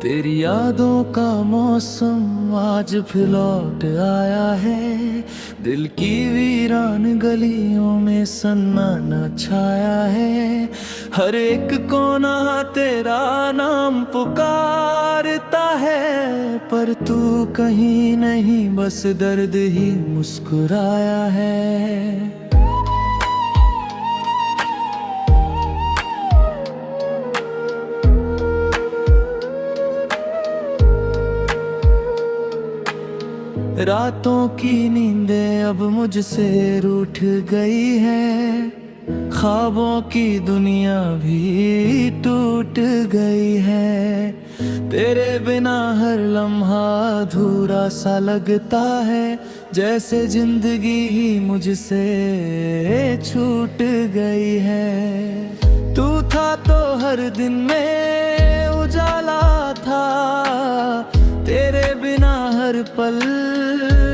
तेरी यादों का मौसम आज फिर लौट आया है। दिल की वीरान गलियों में सन्नाटा छाया है। हर एक कोना तेरा नाम पुकारता है, पर तू कहीं नहीं, बस दर्द ही मुस्कुराया है। रातों की नींदें अब मुझसे रूठ गई है। ख्वाबों की दुनिया भी टूट गई है। तेरे बिना हर लम्हा अधूरा सा लगता है, जैसे जिंदगी ही मुझसे छूट गई है। तू था तो हर दिन में उजाला था, तेरे बिना हर पल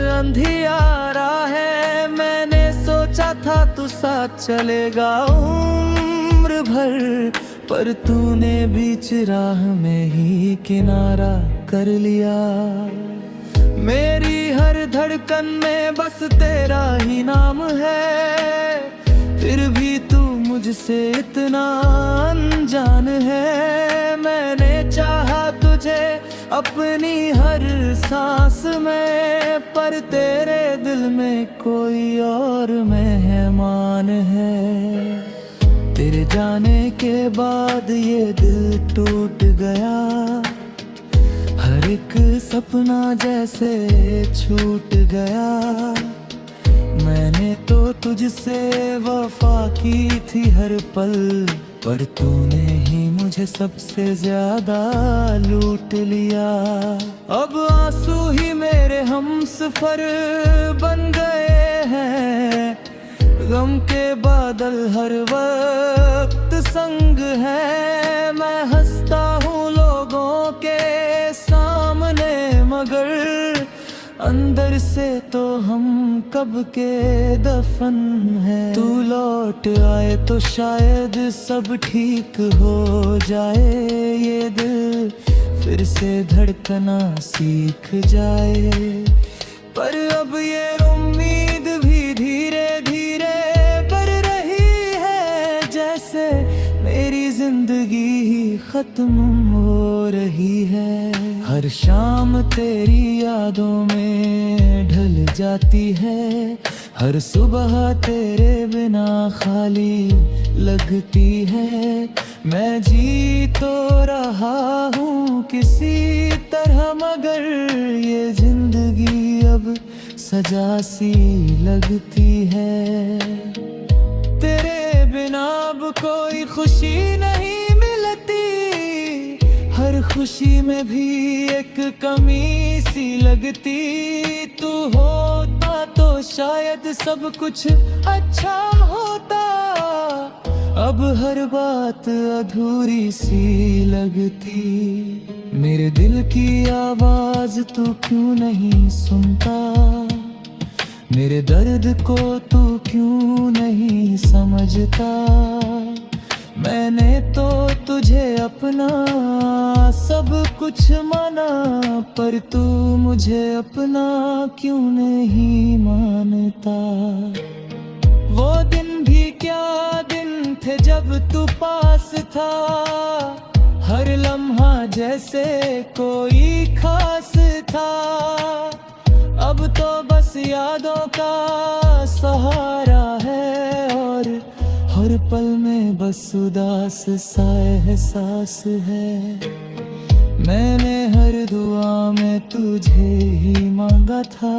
अंधियारा है। मैंने सोचा था तू साथ चलेगा उम्र भर, पर तूने बीच राह में ही किनारा कर लिया। मेरी हर धड़कन में बस तेरा ही नाम है, फिर भी तू मुझसे इतना अनजान है। मैंने चाहा तुझे अपनी हर सांस में, पर तेरे दिल में कोई और मेहमान है। तेरे जाने के बाद ये दिल टूट गया, हर एक सपना जैसे छूट गया। मैंने तो तुझसे वफा की थी हर पल, पर तूने ही मुझे सबसे ज्यादा लूट लिया। अब आंसू ही मेरे हमसफर बन गए हैं, गम के बादल हर वक्त संग है। मैं हंसता हूँ लोगों के सामने, मगर अंदर से तो हम कब के दफन है। तू लौट आए तो शायद सब ठीक हो जाए, ये दिल फिर से धड़कना सीख जाए। पर अब ये उम्मीद भी धीरे धीरे बढ़ रही है, जैसे मेरी जिंदगी ही खत्म हो रही है। हर शाम तेरी यादों में ढल जाती है, हर सुबह तेरे बिना खाली लगती है। मैं जी तो रहा हूँ किसी तरह, मगर ये जिंदगी अब सजा सी लगती है। तेरे बिना अब कोई खुशी नहीं मिलती, हर खुशी में भी एक कमी सी लगती। तू होता तो शायद सब कुछ अच्छा होता, अब हर बात अधूरी सी लगती। मेरे दिल की आवाज तू क्यों नहीं सुनता, मेरे दर्द को तू क्यों नहीं समझता। मैंने तो तुझे अपना सब कुछ माना, पर तू मुझे अपना क्यों नहीं मानता। वो दिन भी क्या दिन थे जब तू पास था, हर लम्हा जैसे कोई खास था। अब तो बस यादों का सहारा है, और हर पल में बस उदास सा एहसास है। मैंने हर दुआ में तुझे ही मांगा था,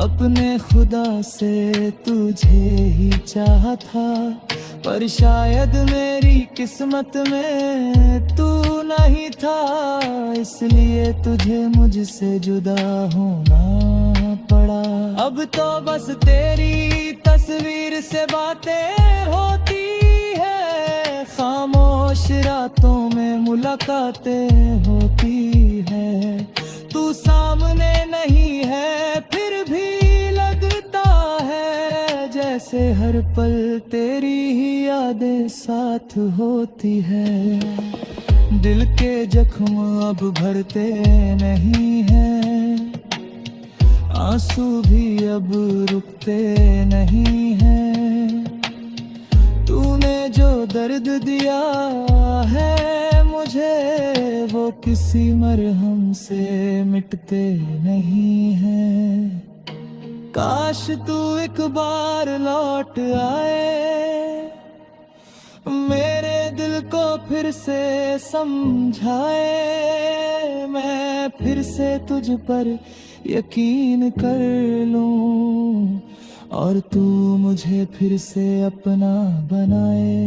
अपने खुदा से तुझे ही चाहा था। पर शायद मेरी किस्मत में तू नहीं था, इसलिए तुझे मुझसे जुदा होना पड़ा। अब तो बस तेरी तस्वीर से बातें होती है, खामोश रातों में मुलाकातें होती है। तू सामने नहीं है फिर भी लगता है, जैसे हर पल तेरी ही यादें साथ होती है। दिल के जख्म अब भरते नहीं हैं, आंसू भी अब रुकते नहीं हैं। तूने जो दर्द दिया है मुझे, वो किसी मरहम से मिटते नहीं हैं। काश तू एक बार लौट आए, मेरे दिल को फिर से समझाए। मैं फिर से तुझ पर यकीन कर लूं और तू मुझे फिर से अपना बनाए।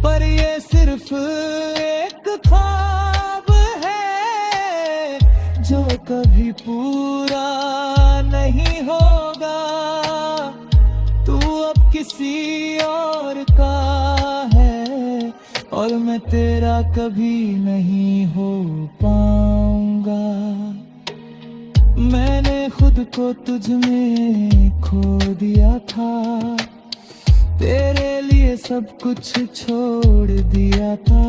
पर ये सिर्फ एक ख्वाब है जो कभी पूरा नहीं होगा। तू अब किसी और का है और मैं तेरा कभी नहीं हो पाऊंगा। मैंने खुद को तुझ में खो दिया था, तेरे लिए सब कुछ छोड़ दिया था।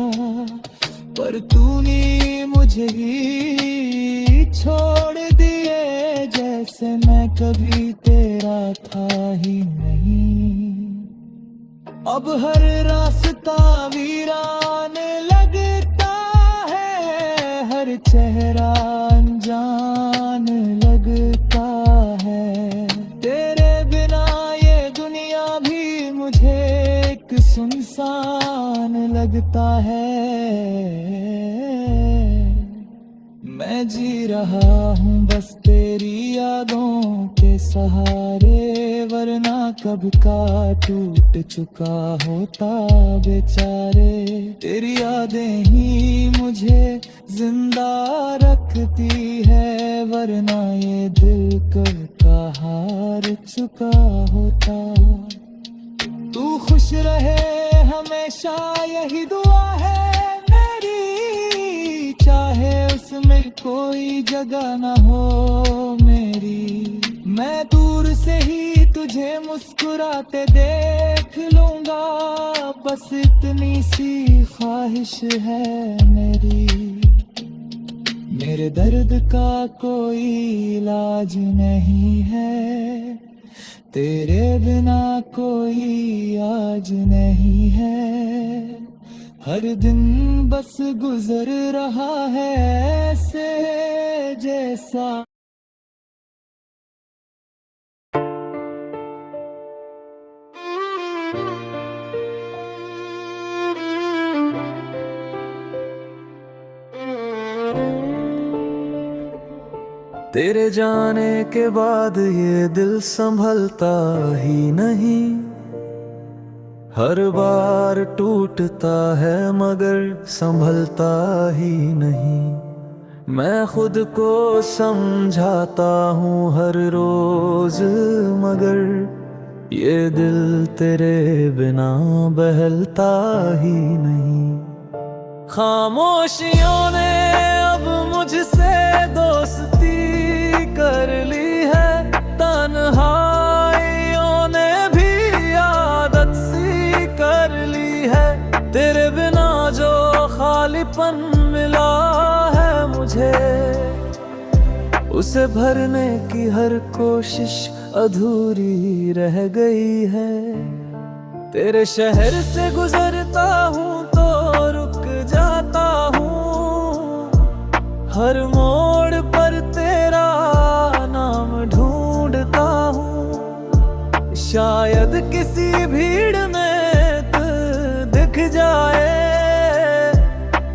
पर तूने मुझे ही छोड़ दिए, जैसे मैं कभी तेरा था ही नहीं। अब हर रास्ता वीरान लगता है, हर चेहरा अनजान लगता है। तेरे बिना ये दुनिया भी मुझे एक सुनसान लगता है। मैं जी रहा हूँ बस तेरी यादों के सहारे, वरना कब का टूट चुका होता बेचारे। तेरी यादें ही मुझे जिंदा रखती है, वरना ये दिल कब का हार चुका होता। तू खुश रहे हमेशा यही दुआ है मेरी, चाहे उसमें कोई जगह ना हो मेरी। मैं दूर से ही तुझे मुस्कुराते देख लूंगा, बस इतनी सी ख्वाहिश है मेरी। मेरे दर्द का कोई इलाज नहीं है, तेरे बिना कोई आज नहीं है। हर दिन बस गुजर रहा है ऐसे जैसा। तेरे जाने के बाद ये दिल संभलता ही नहीं, हर बार टूटता है मगर संभलता ही नहीं। मैं खुद को समझाता हूँ हर रोज, मगर ये दिल तेरे बिना बहलता ही नहीं। खामोशियों ने अब मुझसे दोस्ती कर ली है, तन्हाइयों ने भी आदत सी कर ली है। तेरे बिना जो खालीपन मिला है मुझे, उसे भरने की हर कोशिश अधूरी रह गई है। तेरे शहर से गुजरता हूँ तो रुक जाता हूँ, हर मोड़ पर तेरा नाम ढूंढता हूँ। शायद किसी भीड़ में तू दिख जाए,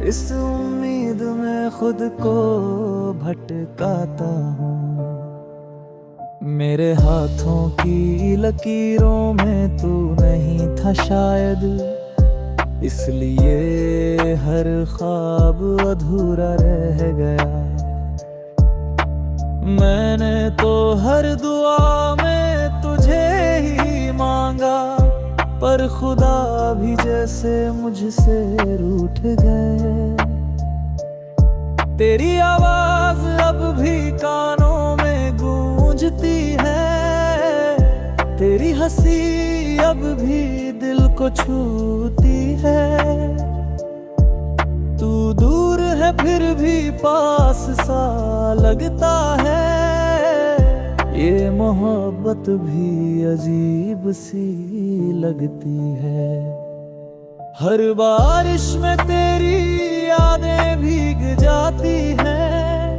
इस उम्मीद में खुद को भटकाता हूँ। मेरे हाथों की लकीरों में तू नहीं था शायद, इसलिए हर ख्वाब अधूरा रह गया। मैंने तो हर दुआ में तुझे ही मांगा, पर खुदा भी जैसे मुझसे रूठ गए। तेरी आवाज अब भी कानों में गूंजती है, तेरी हंसी अब भी दिल को छूती है। तू दूर है फिर भी पास सा लगता है। ये मोहब्बत भी अजीब सी लगती है। हर बारिश में तेरी यादें भीग जाती हैं,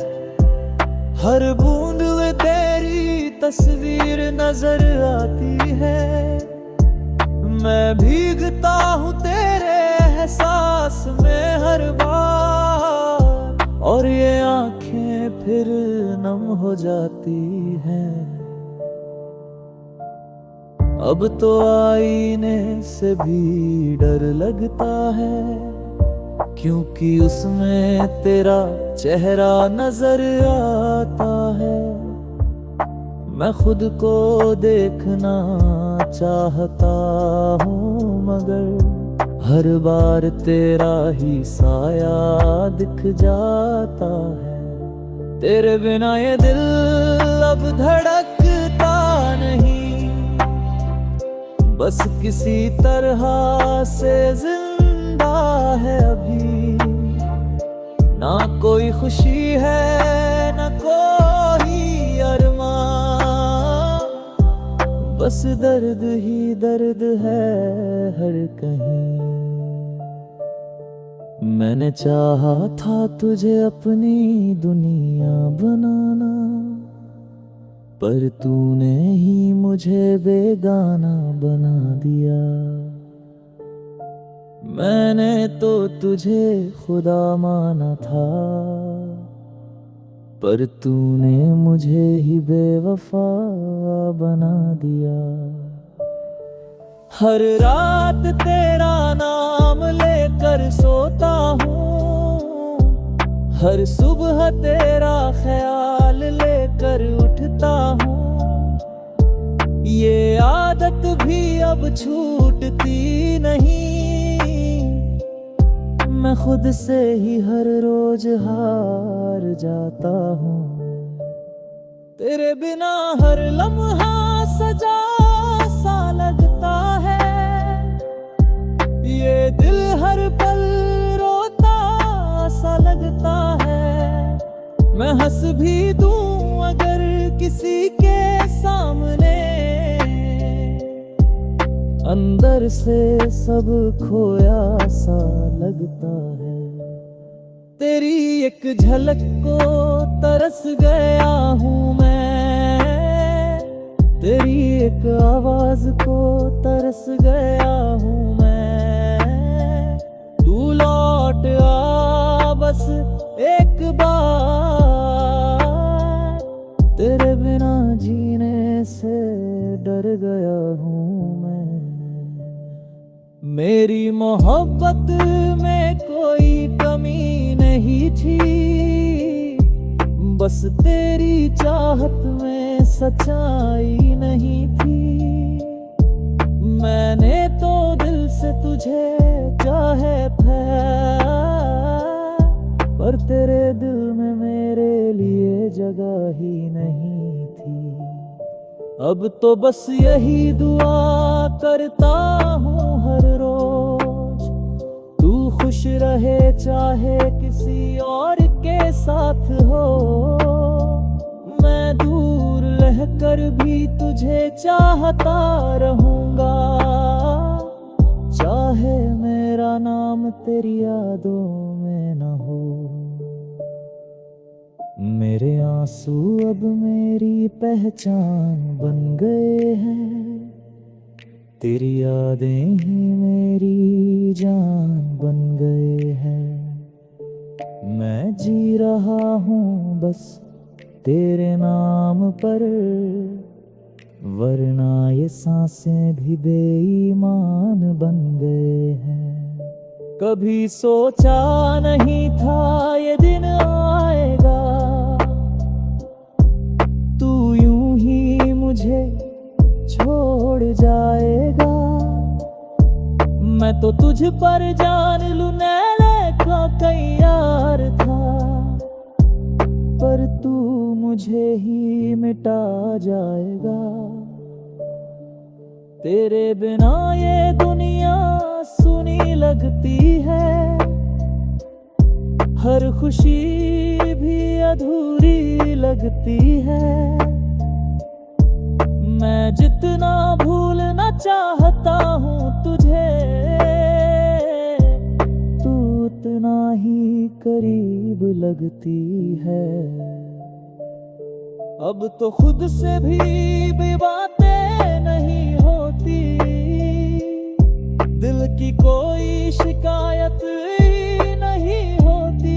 हर बूंद में तेरी तस्वीर नजर आती है। मैं भीगता हूँ तेरे एहसास में हर बार, और ये आंखें फिर नम हो जाती हैं। अब तो आईने से भी डर लगता है, क्योंकि उसमें तेरा चेहरा नजर आता है। मैं खुद को देखना चाहता हूँ, मगर हर बार तेरा ही साया दिख जाता है। तेरे बिना ये दिल अब धड़कता नहीं, बस किसी तरह से जिंदा है अभी। ना कोई खुशी है ना कोई अरमान, बस दर्द ही दर्द है हर कहीं। मैंने चाहा था तुझे अपनी दुनिया बनाना, पर तूने ही मुझे बेगाना बना दिया। मैंने तो तुझे खुदा माना था, पर तूने मुझे ही बेवफा बना दिया। हर रात तेरा नाम लेकर सोता हूँ, हर सुबह तेरा ख्याल लेकर उठता हूँ। ये आदत भी अब छूटती नहीं, मैं खुद से ही हर रोज हार जाता हूँ। तेरे बिना हर लम्हा सजा सा लगता है, ये दिल हर पल रोता सा लगता है। मैं हंस भी दूं अगर किसी के सामने, अंदर से सब खोया सा लगता है। तेरी एक झलक को तरस गया हूँ मैं, तेरी एक आवाज को तरस गया हूँ मैं। तू लौट आ बस एक बार, तेरे बिना जीने से डर गया हूँ मैं। मेरी मोहब्बत में कोई कमी नहीं थी, बस तेरी चाहत में सच्चाई नहीं थी। मैंने तो दिल से तुझे चाहे पर तेरे दिल में मेरे लिए जगह ही नहीं थी। अब तो बस यही दुआ करता हूँ हर रोज, तू खुश रहे चाहे किसी और के साथ हो। मैं दूर रहकर भी तुझे चाहता रहूंगा, चाहे मेरा नाम तेरी यादों में न हो। मेरे आंसू अब मेरी पहचान बन गए हैं, तेरी यादें ही मेरी जान बन गए हैं। मैं जी रहा हूँ बस तेरे नाम पर, वरना ये सांसें भी बेईमान बन गए हैं। कभी सोचा नहीं था ये दिन आएगा, तू यूं ही मुझे छोड़ जाएगा। मैं तो तुझ पर जान लूने का तैयार था, पर तू मुझे ही मिटा जाएगा। तेरे बिना ये दुनिया सुनी लगती है, हर खुशी भी अधूरी लगती है। मैं जितना भूलना चाहता हूँ तुझे, तू उतना ही करीब लगती है। अब तो खुद से भी बातें नहीं होती, दिल की कोई शिकायत ही नहीं होती।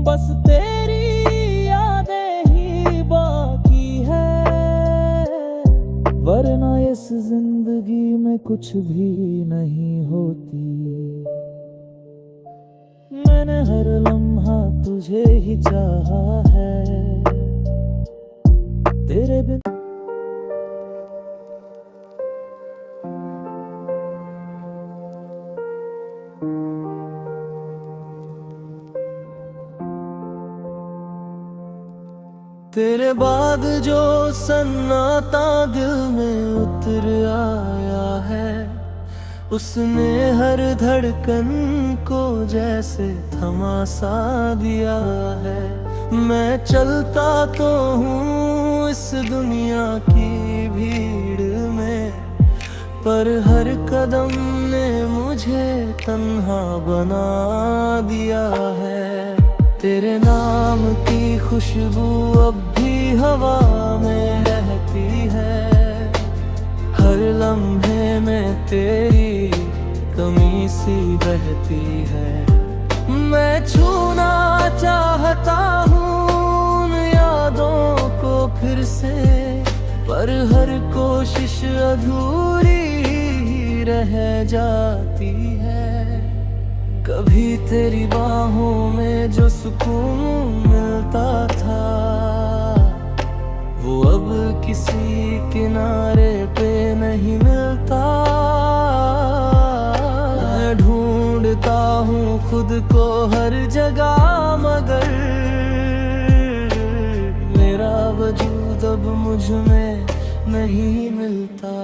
बस तेरी यादें ही बाकी है, वरना इस जिंदगी में कुछ भी नहीं होती। मैंने हर लम्हा तुझे ही चाहा है, तेरे बिन। तेरे बाद जो सन्नाटा दिल में उतर आया है, उसने हर धड़कन को जैसे थमा सा दिया है। मैं चलता तो हूँ इस दुनिया की भीड़ में, पर हर कदम ने मुझे तन्हा बना दिया है। तेरे नाम की खुशबू अब भी हवा में रहती है, हर लम्हे में तेरी कमी सी बहती है। मैं छूना चाहता हूँ उन यादों को फिर से, पर हर कोशिश अधूरी ही रह जाती है। कभी तेरी बाहों में जो सुकून मिलता था, वो अब किसी किनारे पे नहीं मिलता। मैं ढूंढता हूँ खुद को हर जगह, मगर मेरा वजूद अब मुझ में नहीं मिलता।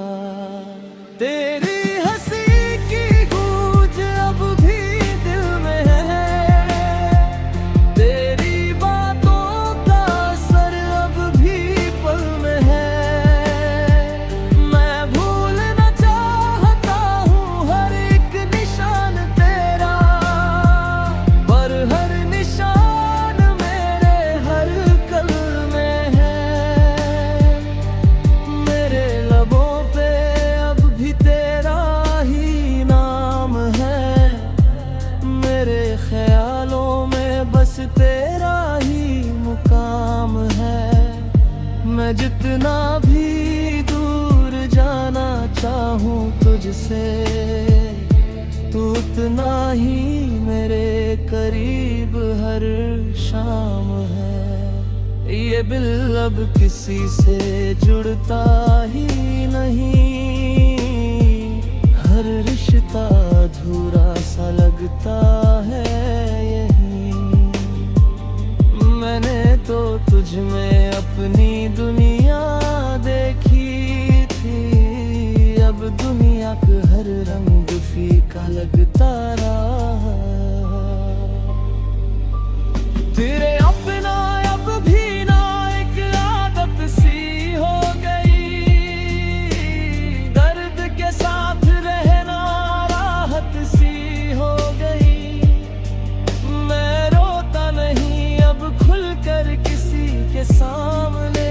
तेरी हंसी की गूंज अब भी दिल में है, तेरी बातों का असर अब भी पल में है। मैं भूलना चाहता हूँ हर एक निशान तेरा, पर हर निशान मेरे हर कल में है। मेरे लबों पे अब भी तेरा ही नाम है, मेरे ख्यालों में बस तेरा ही मुकाम है। मैं जितना भी दूर जाना चाहूँ तुझसे, तू उतना ही मेरे करीब हर शाम है। ये दिल अब किसी से जुड़ता ही नहीं, हर रिश्ता अधूरा सा लगता है यही। मैंने तो तुझ में अपनी दुनिया देखी थी, अब दुनिया का हर रंग फीका लगता रहा। तेरे अपना अब भी ना एक आदत सी हो गई, दर्द के साथ रहना राहत सी हो गई। मैं रोता नहीं अब खुलकर किसी के सामने,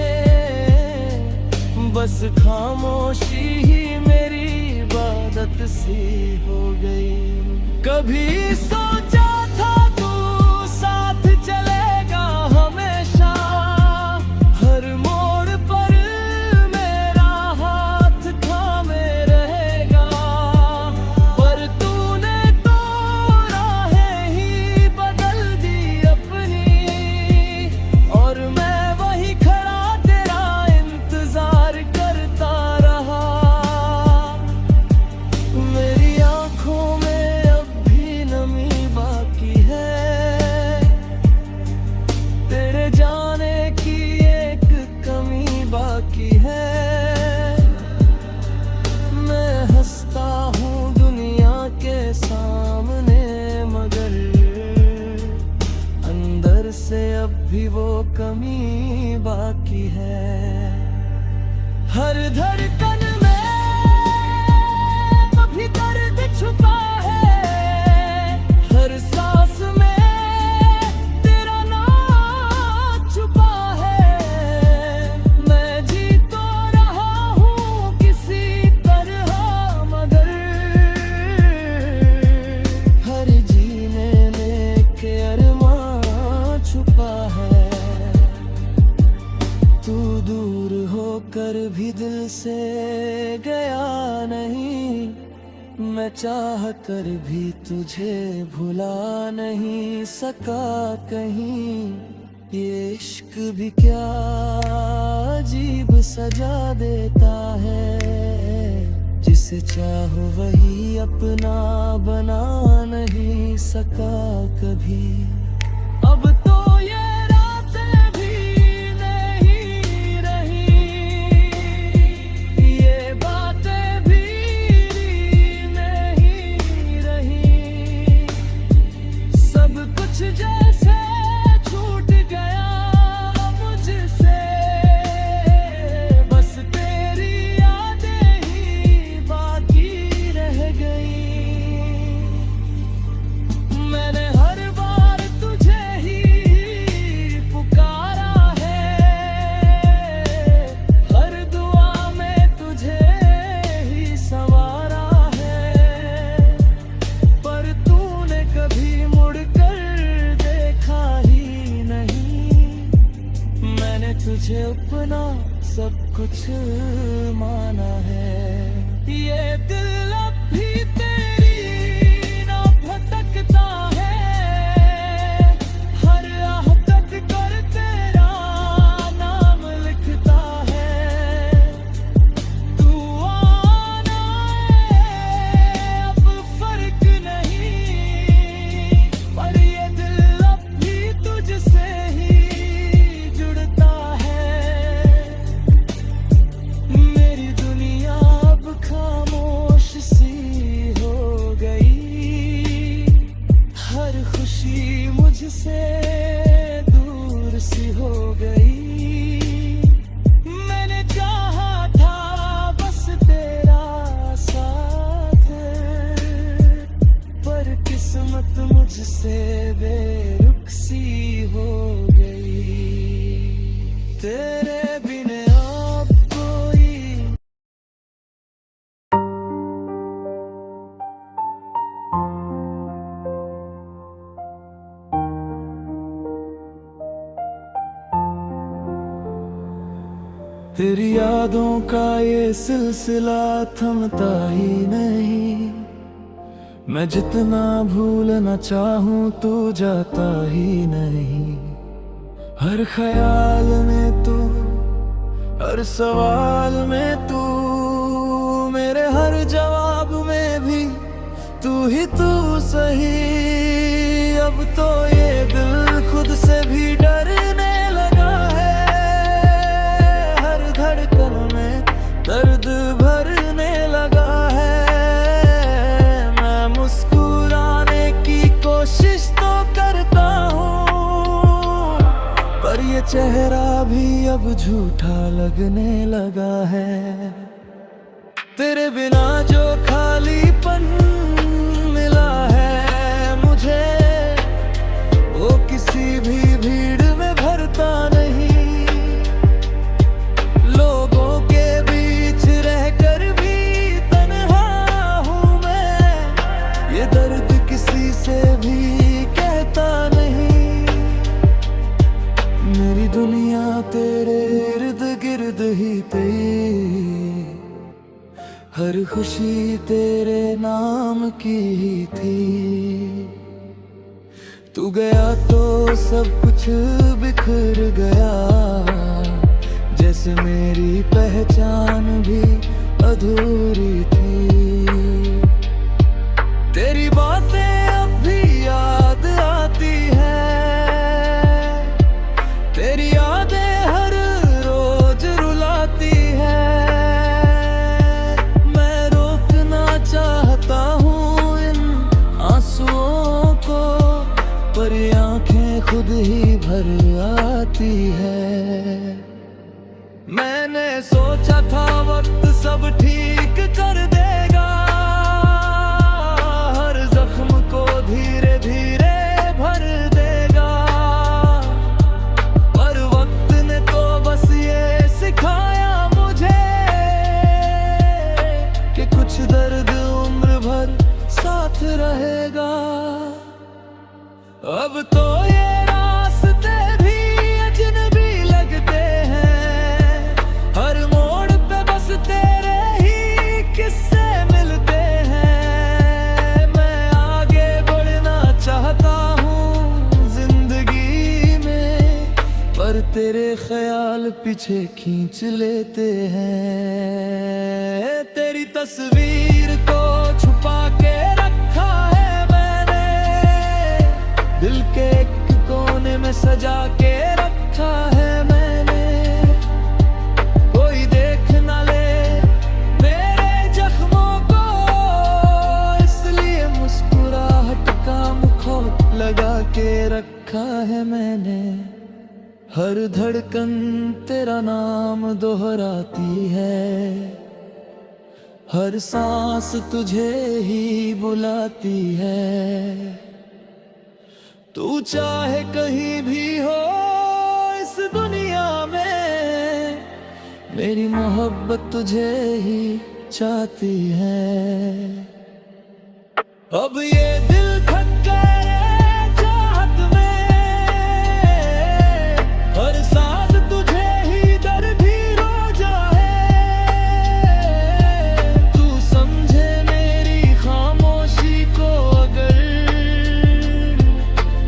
बस खामोशी ही मेरी इबादत सी हो गई। कभी सोचा था तू साथ चलेगा हमेशा, हर मोड़ पर मेरा हाथ थामे रहेगा, पर तूने तो राहें ही बदल दी अपनी, और मैं वही खड़ा तेरा इंतजार करता रहा। मेरी आंखों में अब भी नमी वो कमी बाकी है। हर धड़कन में अभी दर्द छुपा है, हर सांस में तेरा नाम छुपा है। मैं जी तो रहा हूँ किसी तरह, मगर हर जीने में के अरमां छुपा है। तू दूर होकर भी दिल से गया नहीं, मैं चाह कर भी तुझे भुला नहीं सका कहीं। ये इश्क भी क्या अजीब सजा देता है, जिसे चाहो वही अपना बना नहीं सका कभी। अब तो ये रातें भी नहीं रही, ये बातें भी नहीं रही। सब कुछ जैसे छूट गया मुझसे, बस तेरी यादें ही बाकी रह गई। मैंने हर बार तुझे ही पुकारा है, हर दुआ में तुझे ही संवारा है, पर तूने कभी मुड़कर देखा ही नहीं। मैंने तुझे अपना सब कुछ माना है। ये दिल अब भी तेरी ना भटकता है, हर आह तक कर तेरा नाम लिखता है। तू आना है अब फर्क नहीं, पर ये दिल अब भी तुझसे ही जुड़ता है। मेरी दुनिया अब खामोश सी हो गई, हर खुशी मुझसे दूर सी हो गई। मैंने चाहा था बस तेरा साथ, पर किस्मत मुझसे बेरुख सी हो गई। तेरे बिन अब कोई तेरी यादों का ये सिलसिला थमता ही नहीं। मैं जितना भूलना चाहूं तू जाता ही नहीं। हर ख्याल में तू, हर सवाल में तू, मेरे हर जवाब में भी तू ही तू सही। अब तो ये दिल खुद से भी डरने लगा है, हर धड़कन में दर्द भरने लगा है। मैं मुस्कुराने की कोशिश तो करता हूँ, पर ये चेहरा भी अब झूठा लगने लगा है। तेरे बिना जो खालीपन मिला है मुझे, वो किसी भी भीड़ में भरता नहीं। लोगों के बीच रहकर भी तन्हा हूँ मैं, ये दर्द किसी से भी कहता नहीं। मेरी दुनिया तेरे इर्द गिर्द ही तेरी, हर खुशी तेरे नाम की ही थी। तू गया तो सब कुछ बिखर गया, जैसे मेरी पहचान भी अधूरी थी। तेरी बातें अब भी याद आती है, तेरी यादें हर रोज रुलाती है। मैं रोकना चाहता हूँ इन आंसुओं को, पर ये आंखें खुद ही भर आती आती है। मैंने सोचा था वक्त सब ठीक कर देगा, हर जख्म को धीरे धीरे भर देगा, पर वक्त ने तो बस ये सिखाया मुझे कि कुछ दर्द उम्र भर साथ रहेगा। अब तो ये रास्ते भी अजनबी लगते हैं, हर मोड़ पे बस तेरे ही किस्से मिलते हैं। मैं आगे बढ़ना चाहता हूँ जिंदगी में, पर तेरे ख्याल पीछे खींच लेते हैं। तेरी तस्वीर को छुपा के रखा है मैंने, दिल के एक कोने में सजा के रखा है मैंने। कोई देख ना ले मेरे जख्मों को, इसलिए मुस्कुराहट का मुखौट लगा के रखा है मैंने। हर धड़कन तेरा नाम दोहराती है, हर सांस तुझे ही बुलाती है। तू चाहे कहीं भी हो इस दुनिया में, मेरी मोहब्बत तुझे ही चाहती है। अब ये दिल थक गए चाहत में, हर सांस तुझे ही दर्द ही रोजा है। तू समझे मेरी खामोशी को अगर,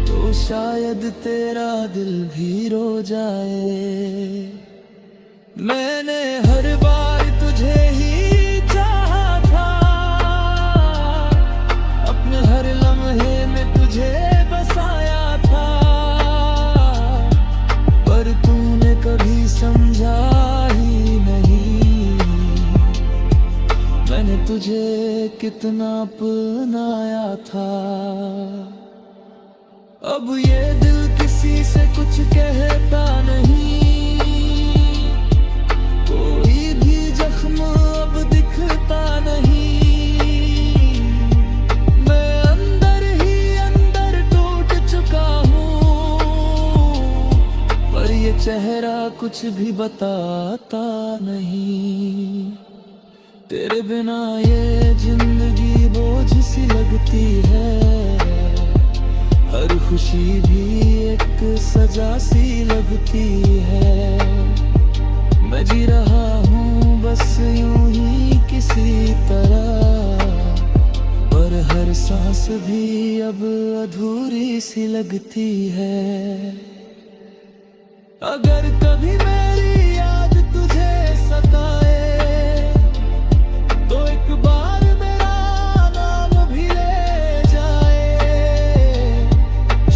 तो शायद तेरा दिल भी रो जाए। मैंने हर बार तुझे ही चाहा था, अपने हर लम्हे में तुझे बसाया था, पर तूने कभी समझा ही नहीं मैंने तुझे कितना अपनाया था। अब ये दिल किसी से कुछ कहता नहीं, कोई भी जख्म अब दिखता नहीं। मैं अंदर ही अंदर टूट चुका हूँ, पर ये चेहरा कुछ भी बताता नहीं। तेरे बिना ये जिंदगी बोझ सी लगती है, हर खुशी भी एक सजा सी लगती है। मैं जी रहा हूँ बस यूं ही किसी तरह, पर हर सांस भी अब अधूरी सी लगती है। अगर कभी मेरी याद तुझे सताए, तो एक बार मेरा नाम भी ले जाए,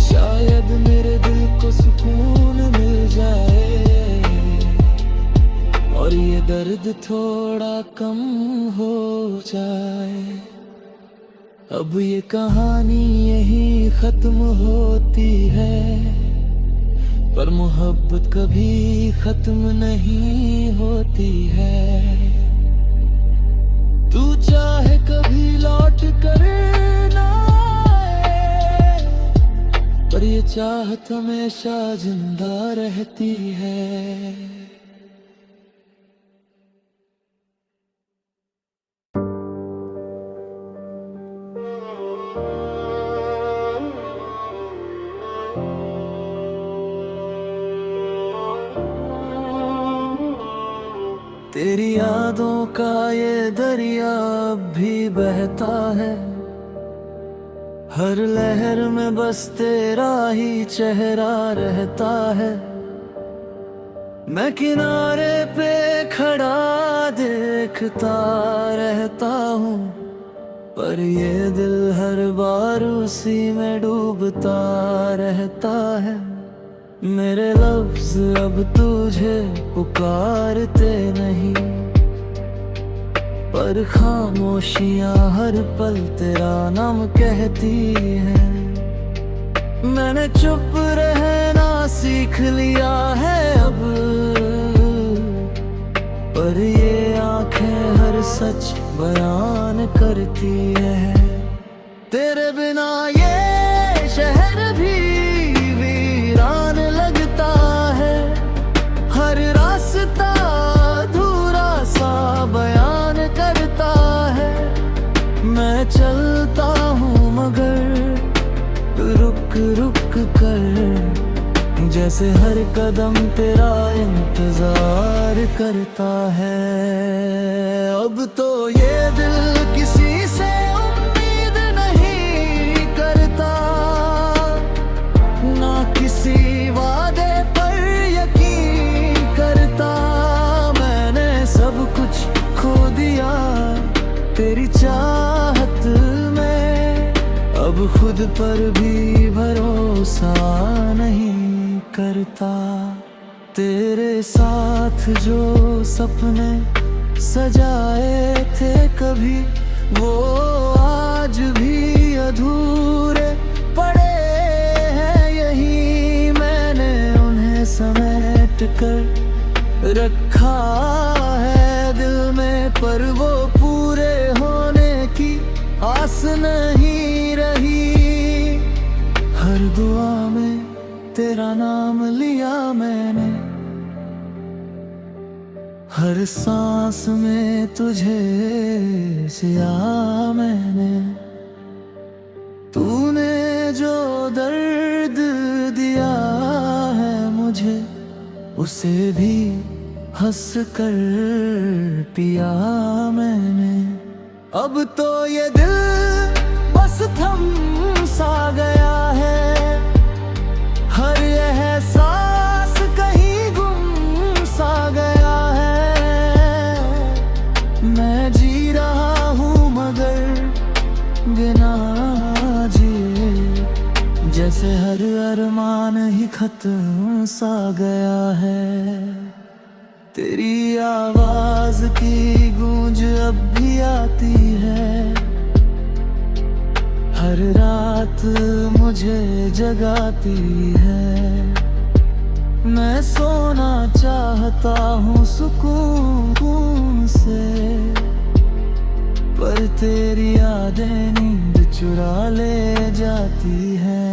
शायद मेरे दिल को सुकून मिल जाए, और ये दर्द थोड़ा कम हो जाए। अब ये कहानी यही खत्म होती है, पर मोहब्बत कभी खत्म नहीं होती है। तू चाहे कभी लौट कर ना आए, पर ये चाहत हमेशा जिंदा रहती है। तेरी यादों का ये दरिया अब भी बहता है, हर लहर में बस तेरा ही चेहरा रहता है। मैं किनारे पे खड़ा देखता रहता हूँ, पर ये दिल हर बार उसी में डूबता रहता है। मेरे लफ्ज अब तुझे पुकारते नहीं, पर खामोशियां हर पल तेरा नाम कहती हैं। मैंने चुप रहना सीख लिया है अब, पर ये आंखें हर सच बयान करती है। तेरे बिना ये शहर भी वीरान लगता है, हर रास्ता अधूरा सा बयान करता है। मैं चलता हूँ मगर रुक रुक कर, जैसे हर कदम तेरा इंतजार करता है। अब तो ये दिल किसी से उम्मीद नहीं करता, ना किसी वादे पर यकीन करता। मैंने सब कुछ खो दिया तेरी चाहत में, अब खुद पर भी भरोसा नहीं करता। तेरे साथ जो सपने सजाए थे कभी, वो आज भी अधूरे पड़े हैं यही। मैंने उन्हें समेट कर रखा है दिल में, पर वो पूरे होने की आस नहीं रही। हर दुआ में तेरा नाम लिया मैंने, हर सांस में तुझे सिया मैंने। तूने जो दर्द दिया है मुझे, उसे भी हंस कर पिया मैंने। अब तो ये दिल बस थम सा गया है, हर एहसास कहीं गुम सा गया है। मैं जी रहा हूँ मगर बिना जिए, जैसे हर अरमान ही खत्म सा गया है। तेरी आवाज की गूंज अब भी आती है, हर रात मुझे जगाती है। मैं सोना चाहता हूँ सुकून से, पर तेरी यादें नींद चुरा ले जाती है।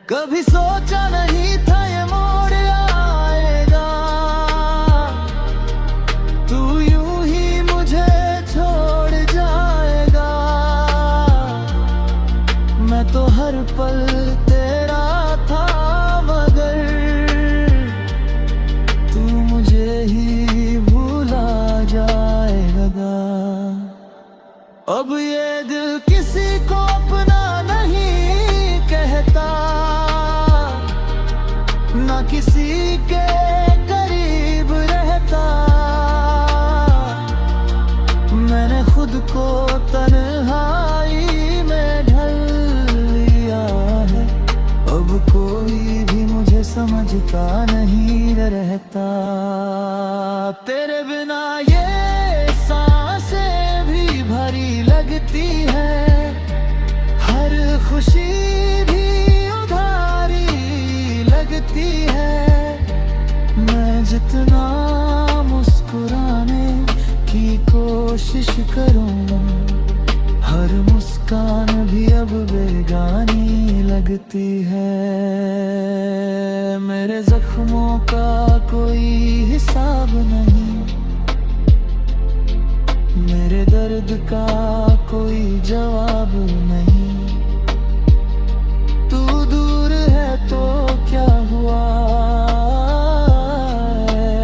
कभी सोचा नहीं था ये मोड़ आएगा, तू यूं ही मुझे छोड़ जाएगा। मैं तो हर पल तेरा था मगर तू मुझे ही भूला जाएगा। अब ये दिल किसी को अपना नहीं कहता, ना किसी के करीब रहता। मैंने खुद को तन्हाई में ढल लिया है, अब कोई भी मुझे समझता नहीं रहता। तेरे बिना ये सांसें भी भरी लगती है, हर खुशी भी उधारी लगती है। मैं जितना मुस्कुराने की कोशिश करूं, हर मुस्कान भी अब बेगानी लगती है। मेरे जख्मों का कोई हिसाब नहीं, मेरे दर्द का कोई जवाब नहीं। तू दूर है तो क्या हुआ है,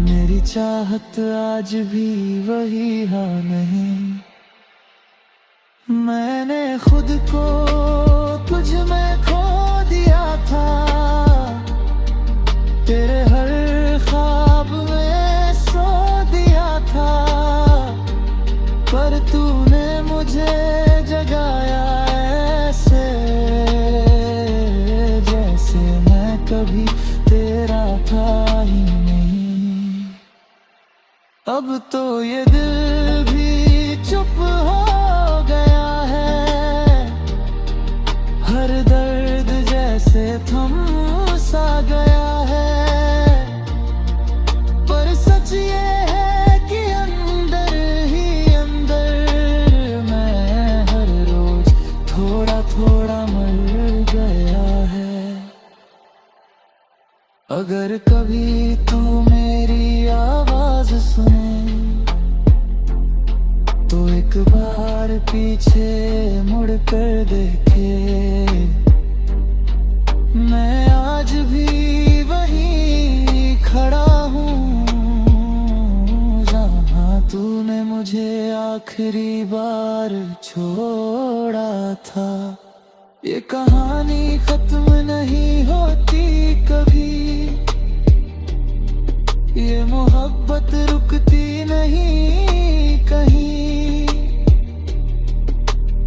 मेरी चाहत आज भी वही हाँ नहीं। मैंने खुद को तुझ में खो दिया था, तेरे हर ख्वाब में सो दिया था। पर तूने मुझे जगाया ऐसे, जैसे मैं कभी तेरा था ही नहीं। अब तो ये दिल भी चुप हो गया है, सा गया है, पर सच ये है कि अंदर ही अंदर मैं हर रोज थोड़ा थोड़ा मर गया है। अगर कभी तू मेरी आवाज सुने तो एक बार पीछे मुड़ कर देखे। मैं आज भी वहीं खड़ा हूँ जहाँ तूने मुझे आखिरी बार छोड़ा था। ये कहानी खत्म नहीं होती कभी, ये मोहब्बत रुकती नहीं कहीं।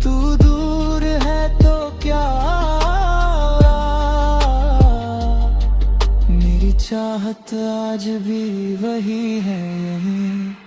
तू दूर है तो क्या, मेरी चाहत आज भी वही है यहीं।